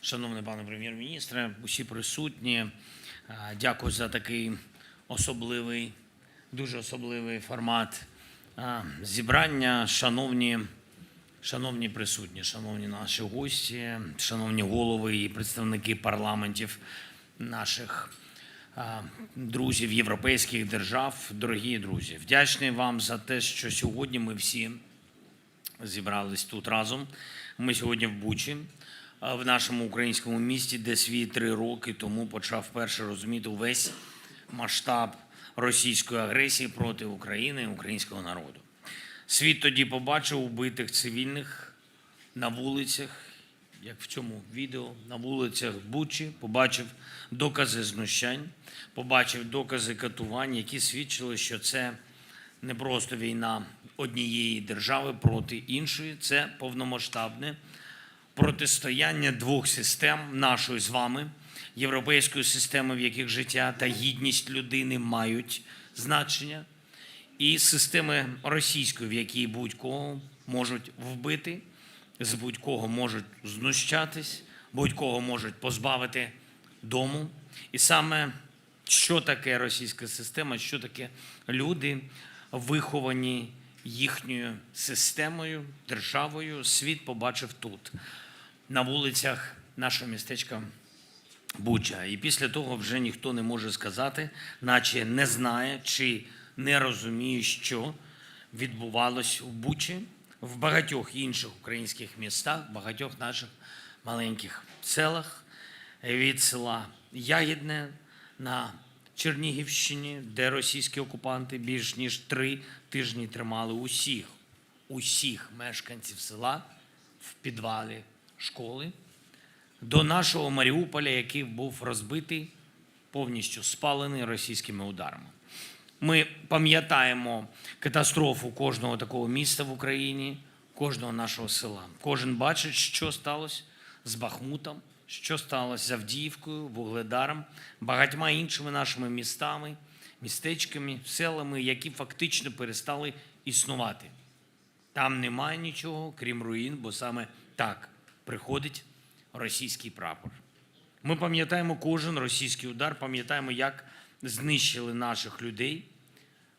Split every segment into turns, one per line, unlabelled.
Шановний пане прем'єр-міністре, усі присутні, дякую за такий особливий, дуже особливий формат зібрання. Шановні присутні, шановні наші гості, шановні голови і представники парламентів наших друзів європейських держав, дорогі друзі, вдячний вам за те, що сьогодні ми всі зібрались тут разом. Ми сьогодні в Бучі, в нашому українському місті, де свій 3 роки тому почав вперше розуміти увесь масштаб російської агресії проти України і українського народу. Світ тоді побачив убитих цивільних на вулицях, як в цьому відео, на вулицях Бучі, побачив докази знущань, побачив докази катувань, які свідчили, що це не просто війна однієї держави проти іншої, це повномасштабне протистояння двох систем, нашої з вами, європейської системи, в яких життя та гідність людини мають значення, і системи російської, в якій будь-кого можуть вбити, з будь-кого можуть знущатись, будь-кого можуть позбавити дому. І саме що таке російська система, що таке люди, виховані їхньою системою, державою, світ побачив тут, на вулицях нашого містечка Буча. І після того вже ніхто не може сказати, наче не знає чи не розуміє, що відбувалось у Бучі, в багатьох інших українських містах, в багатьох наших маленьких селах, від села Ягідне на Чернігівщині, де російські окупанти більш ніж 3 тижні тримали усіх мешканців села в підвалі школи, до нашого Маріуполя, який був розбитий, повністю спалений російськими ударами. Ми пам'ятаємо катастрофу кожного такого міста в Україні, кожного нашого села. Кожен бачить, що сталося з Бахмутом, що сталося з Авдіївкою, Вугледаром, багатьма іншими нашими містами, містечками, селами, які фактично перестали існувати. Там немає нічого, крім руїн, бо саме так приходить російський прапор. Ми пам'ятаємо кожен російський удар, пам'ятаємо, як знищили наших людей,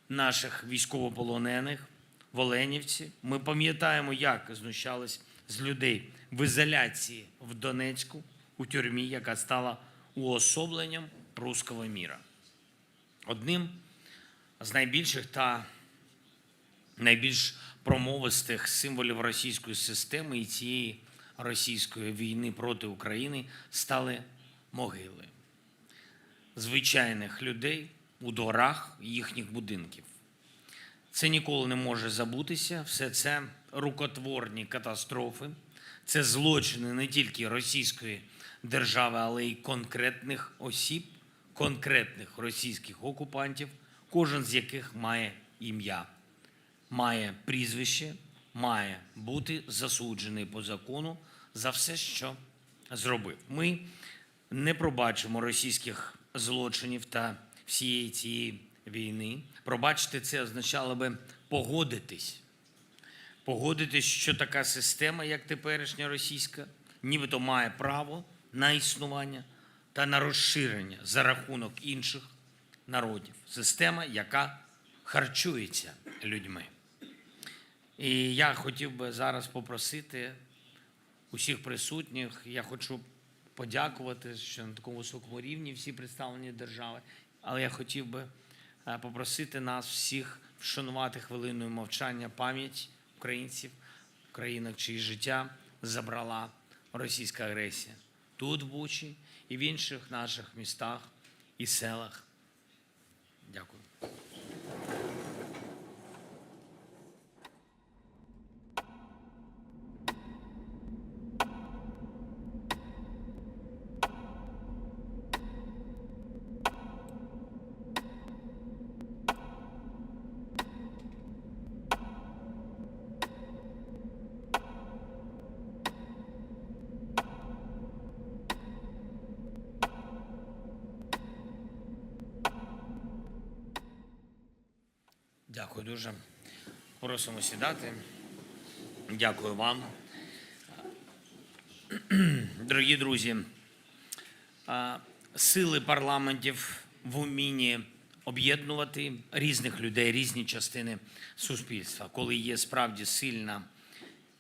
наших військовополонених в Оленівці. Ми пам'ятаємо, як знущались з людей в ізоляції в Донецьку, у тюрмі, яка стала уособленням руського міра. Одним з найбільших та найбільш промовистих символів російської системи і цієї російської війни проти України стали могили звичайних людей у дворах їхніх будинків. Це ніколи не може забутися. Все це рукотворні катастрофи, це злочини не тільки російської держави, але й конкретних осіб, конкретних російських окупантів, кожен з яких має ім'я, має прізвище, має бути засуджений по закону за все, що зробив. Ми не пробачимо російських злочинів та всієї цієї війни. Пробачити це означало би погодитись, що така система, як теперішня російська, нібито має право на існування та на розширення за рахунок інших народів. Система, яка харчується людьми. І я хотів би зараз попросити усіх присутніх, я хочу подякувати, що на такому високому рівні всі представлені держави, але я хотів би попросити нас всіх вшанувати хвилиною мовчання пам'ять українців, в країнах, чиї життя забрала російська агресія. Тут, в Бучі, і в інших наших містах і селах. Дякую. Дякую дуже. Просимо сідати. Дякую вам. Дорогі друзі, сили парламентів в умінні об'єднувати різних людей, різні частини суспільства. Коли є справді сильна,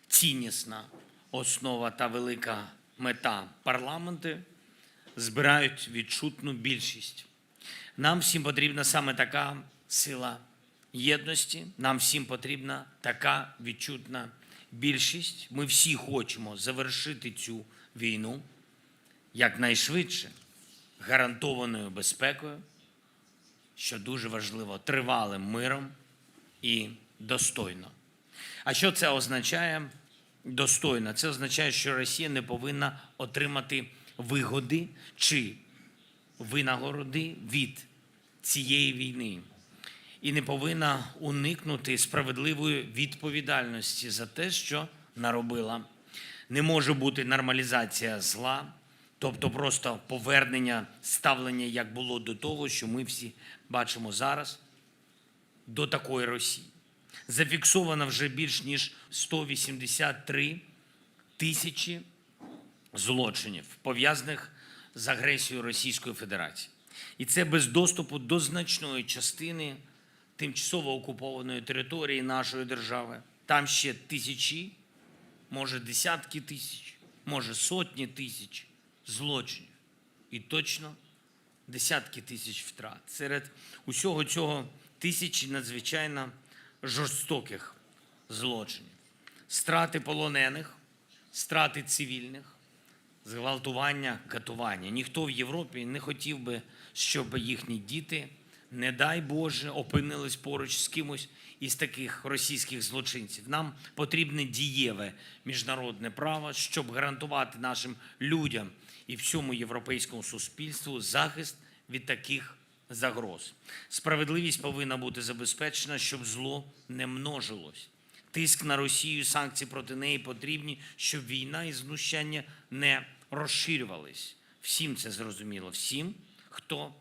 ціннісна основа та велика мета, парламенти збирають відчутну більшість. Нам всім потрібна саме така сила єдності, нам всім потрібна така відчутна більшість. Ми всі хочемо завершити цю війну якнайшвидше, гарантованою безпекою, що дуже важливо, тривалим миром і достойно. А що це означає? Достойно. Це означає, що Росія не повинна отримати вигоди чи винагороди від цієї війни і не повинна уникнути справедливої відповідальності за те, що наробила. Не може бути нормалізація зла, тобто просто повернення ставлення, як було до того, що ми всі бачимо зараз, до такої Росії. Зафіксовано вже більш ніж 183 тисячі злочинів, пов'язаних з агресією Російської Федерації. І це без доступу до значної частини тимчасово окупованої території нашої держави. Там ще тисячі, може десятки тисяч, може сотні тисяч злочинів. І точно десятки тисяч втрат. Серед усього цього тисячі надзвичайно жорстоких злочинів. Страти полонених, страти цивільних, зґвалтування, катування. Ніхто в Європі не хотів би, щоб їхні діти, не дай Боже, опинились поруч з кимось із таких російських злочинців. Нам потрібне дієве міжнародне право, щоб гарантувати нашим людям і всьому європейському суспільству захист від таких загроз. Справедливість повинна бути забезпечена, щоб зло не множилось. Тиск на Росію, санкції проти неї потрібні, щоб війна і знущання не розширювались. Всім це зрозуміло. Всім, хто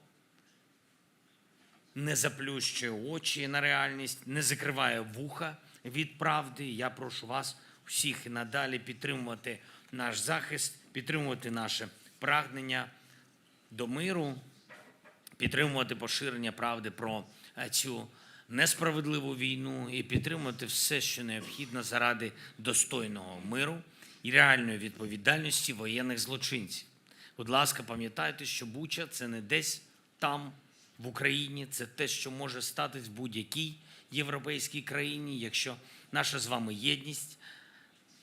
не заплющує очі на реальність, не закриває вуха від правди. Я прошу вас всіх і надалі підтримувати наш захист, підтримувати наше прагнення до миру, підтримувати поширення правди про цю несправедливу війну і підтримувати все, що необхідно заради достойного миру і реальної відповідальності воєнних злочинців. Будь ласка, пам'ятайте, що Буча – це не десь там, в Україні, це те, що може статись в будь-якій європейській країні, якщо наша з вами єдність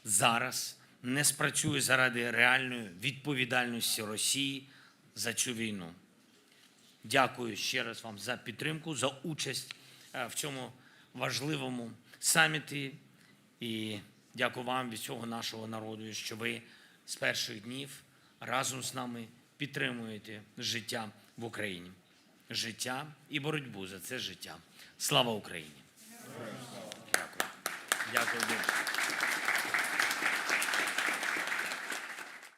зараз не спрацює заради реальної відповідальності Росії за цю війну. Дякую ще раз вам за підтримку, за участь в цьому важливому саміті. І дякую вам від всього нашого народу, що ви з перших днів разом з нами підтримуєте життя в Україні. Життя і боротьбу за це життя. Слава Україні! Дякую. Дякую дуже.